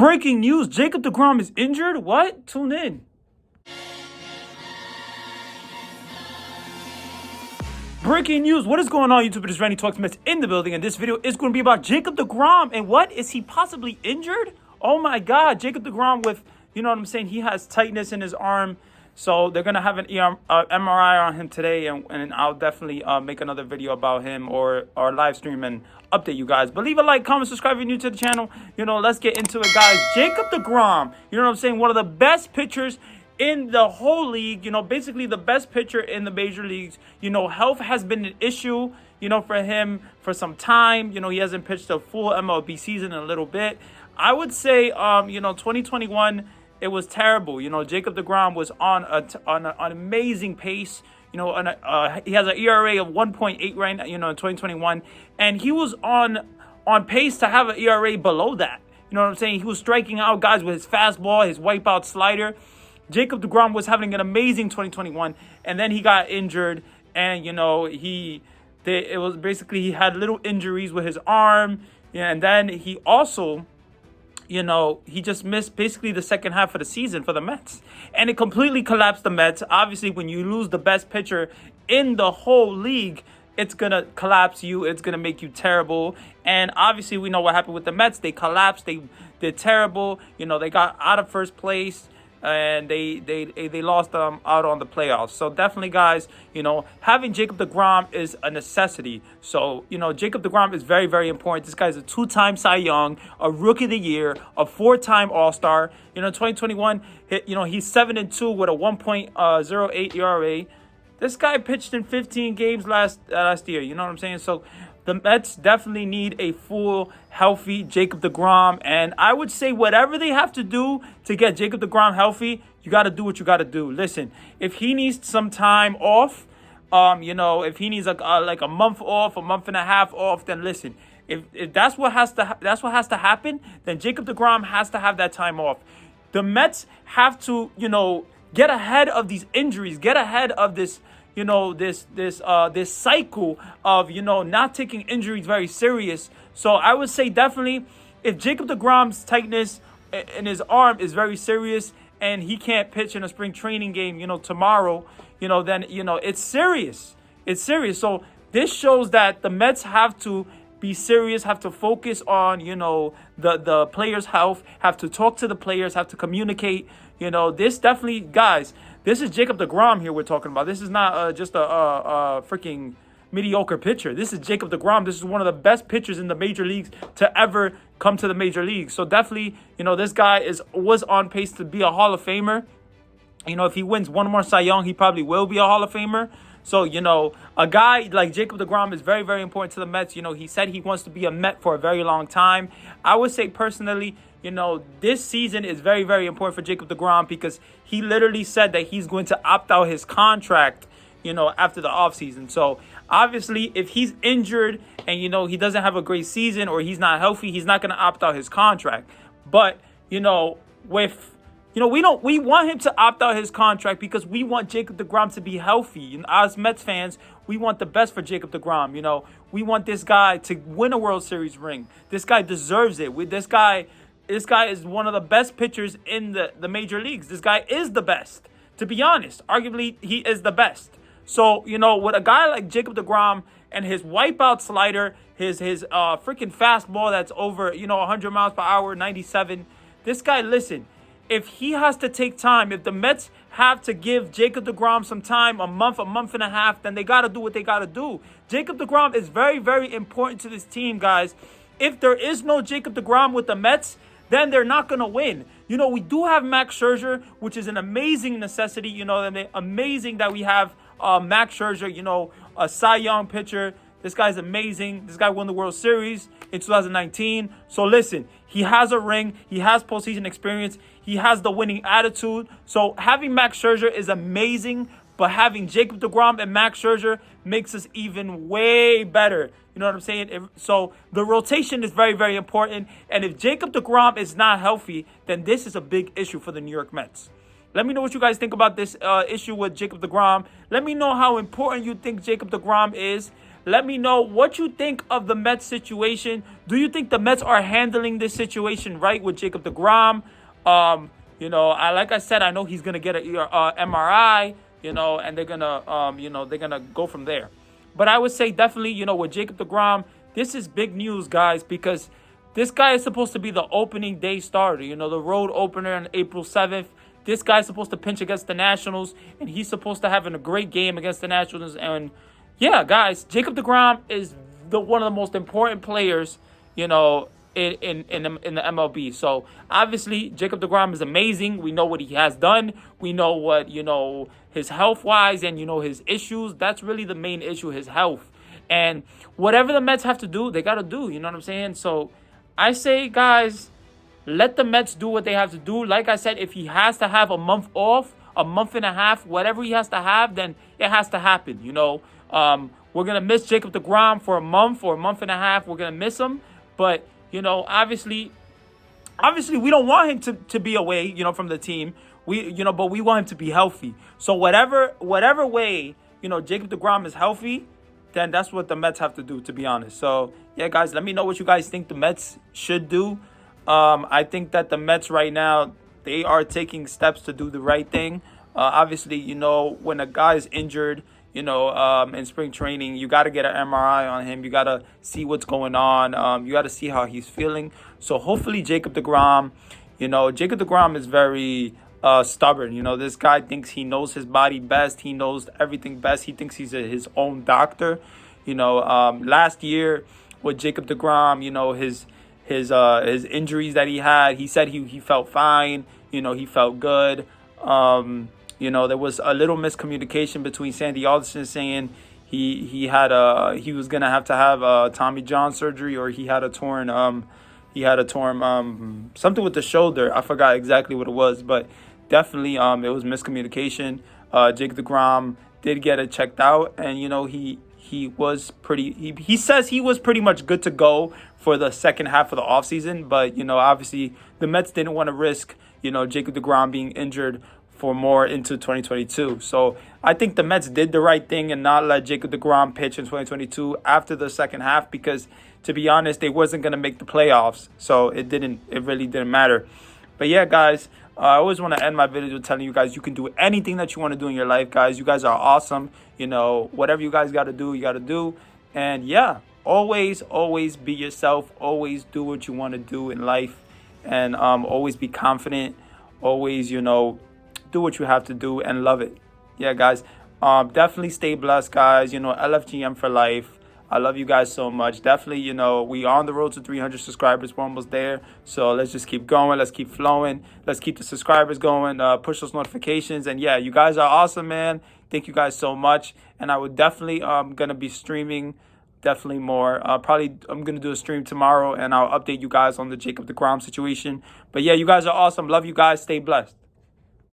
Breaking news, Jacob Degrom is injured? What? Tune in. Breaking news, what is going on, YouTube? It is RandyTalksMets in the building, and this video is going to be about Jacob Degrom. And what? Is he possibly injured? Oh my God, Jacob Degrom with, you know what I'm saying? He has tightness in his arm. So they're going to have an MRI on him today, and I'll definitely make another video about him or live stream and update you guys. But leave a like, comment, subscribe if you're new to the channel. You know, let's get into it, guys. Jacob Degrom, you know what I'm saying? One of the best pitchers in the whole league, you know, basically the best pitcher in the major leagues. You know, health has been an issue, you know, for him for some time. You know, he hasn't pitched a full MLB season in a little bit. I would say, you know, 2021... it was terrible. You know, Jacob Degrom was on an amazing pace. You know, he has an ERA of 1.8 right now, you know, in 2021. And he was on pace to have an ERA below that. You know what I'm saying? He was striking out guys with his fastball, his wipeout slider. Jacob Degrom was having an amazing 2021. And then he got injured. And, you know, it was basically he had little injuries with his arm. Yeah, and then he also... you know, he just missed basically the second half of the season for the Mets. And it completely collapsed the Mets. Obviously, when you lose the best pitcher in the whole league, it's going to collapse you. It's going to make you terrible. And obviously, we know what happened with the Mets. They collapsed. They're terrible. You know, they got out of first place. And they lost out on the playoffs. So definitely, guys, you know, having Jacob Degrom is a necessity. So, you know, Jacob Degrom is very, very important. This guy's a 2-time Cy Young, a Rookie of the Year, a 4-time All-Star. You know, 2021, you know, he's 7-2 with a 1.08 ERA. This guy pitched in 15 games last year. You know what I'm saying? So the Mets definitely need a full, healthy Jacob Degrom. And I would say whatever they have to do to get Jacob Degrom healthy, you got to do what you got to do. Listen, if he needs some time off, you know, if he needs like a month off, a month and a half off, then listen. If that's what has to happen, then Jacob Degrom has to have that time off. The Mets have to, you know, get ahead of these injuries, get ahead of this, you know, this cycle of, you know, not taking injuries very serious. So I would say definitely if Jacob Degrom's tightness in his arm is very serious and he can't pitch in a spring training game, you know, tomorrow, you know, then, you know, it's serious. It's serious. So this shows that the Mets have to be serious, have to focus on, you know, the players' health, have to talk to the players, have to communicate. You know, this definitely, guys, this is Jacob Degrom here we're talking about. This is not just a freaking mediocre pitcher. This is Jacob Degrom. This is one of the best pitchers in the major leagues to ever come to the major leagues. So definitely, you know, this guy was on pace to be a Hall of Famer. You know, if he wins one more Cy Young, he probably will be a Hall of Famer. So, you know, a guy like Jacob Degrom is very, very important to the Mets. You know, he said he wants to be a Met for a very long time. I would say personally, you know, this season is very, very important for Jacob Degrom because he literally said that he's going to opt out his contract, you know, after the offseason. So, obviously, if he's injured and, you know, he doesn't have a great season or he's not healthy, he's not going to opt out his contract. But, you know, we want him to opt out his contract because we want Jacob Degrom to be healthy. And as Mets fans, we want the best for Jacob Degrom. You know, we want this guy to win a World Series ring. This guy deserves it. This guy is one of the best pitchers in the major leagues. This guy is the best. To be honest, arguably, he is the best. So, you know, with a guy like Jacob Degrom and his wipeout slider, his freaking fastball that's over, you know, 100 miles per hour, 97, this guy, listen, if he has to take time, if the Mets have to give Jacob Degrom some time, a month and a half, then they got to do what they got to do. Jacob Degrom is very, very important to this team, guys. If there is no Jacob Degrom with the Mets, then they're not going to win. You know, we do have Max Scherzer, which is an amazing necessity. You know, amazing that we have Max Scherzer, you know, a Cy Young pitcher. This guy's amazing. This guy won the World Series in 2019. So listen, he has a ring. He has postseason experience. He has the winning attitude. So having Max Scherzer is amazing, but having Jacob Degrom and Max Scherzer makes us even way better. You know what I'm saying? So the rotation is very, very important. And if Jacob Degrom is not healthy, then this is a big issue for the New York Mets. Let me know what you guys think about this issue with Jacob Degrom. Let me know how important you think Jacob Degrom is. Let me know what you think of the Mets situation. Do you think the Mets are handling this situation right with Jacob Degrom? Like I said, I know he's gonna get a MRI, and they're gonna they're gonna go from there. But I would say definitely, with Jacob Degrom, this is big news, guys, because this guy is supposed to be the opening day starter. The road opener on April 7th. This guy's supposed to pinch against the Nationals, and he's supposed to have a great game against the Nationals. And yeah, guys, Jacob Degrom is one of the most important players, in the MLB. So obviously, Jacob Degrom is amazing. We know what he has done. We know what his health wise and his issues. That's really the main issue, his health. And whatever the Mets have to do, they gotta do. You know what I'm saying? So I say, guys, let the Mets do what they have to do. Like I said, if he has to have a month off, a month and a half, whatever he has to have, then it has to happen. We're going to miss Jacob Degrom for a month or a month and a half. We're going to miss him. But, obviously we don't want him to be away, from the team. But we want him to be healthy. So whatever way, Jacob Degrom is healthy, then that's what the Mets have to do, to be honest. So, yeah, guys, let me know what you guys think the Mets should do. I think that the Mets right now, they are taking steps to do the right thing. Obviously, when a guy is injured, in spring training, you got to get an MRI on him. You got to see what's going on. You got to see how he's feeling. So hopefully Jacob Degrom is very stubborn. This guy thinks he knows his body best. He knows everything best. He thinks he's his own doctor. Last year with Jacob Degrom, his injuries that he had, he said he felt fine. He felt good. There was a little miscommunication between Sandy Alderson saying he was gonna have to have Tommy John surgery, or he had a torn something with the shoulder. I forgot exactly what it was, but definitely it was miscommunication. Jacob Degrom did get it checked out, and he says he was pretty much good to go for the second half of the offseason, but obviously the Mets didn't want to risk Jacob Degrom being injured for more into 2022. So I think the Mets did the right thing and not let Jacob Degrom pitch in 2022 after the second half, because to be honest, they wasn't going to make the playoffs. So it really didn't matter. But yeah, guys, I always want to end my videos with telling you guys you can do anything that you want to do in your life, guys. You guys are awesome. Whatever you guys got to do, you got to do. And yeah, always be yourself. Always do what you want to do in life. And always be confident. Always, do what you have to do and love it. Yeah, guys. Definitely stay blessed, guys. LFGM for life. I love you guys so much. Definitely, we are on the road to 300 subscribers. We're almost there. So let's just keep going. Let's keep flowing. Let's keep the subscribers going. Push those notifications. And yeah, you guys are awesome, man. Thank you guys so much. And I would definitely going to be streaming definitely more. Probably I'm going to do a stream tomorrow, and I'll update you guys on the Jacob Degrom situation. But yeah, you guys are awesome. Love you guys. Stay blessed.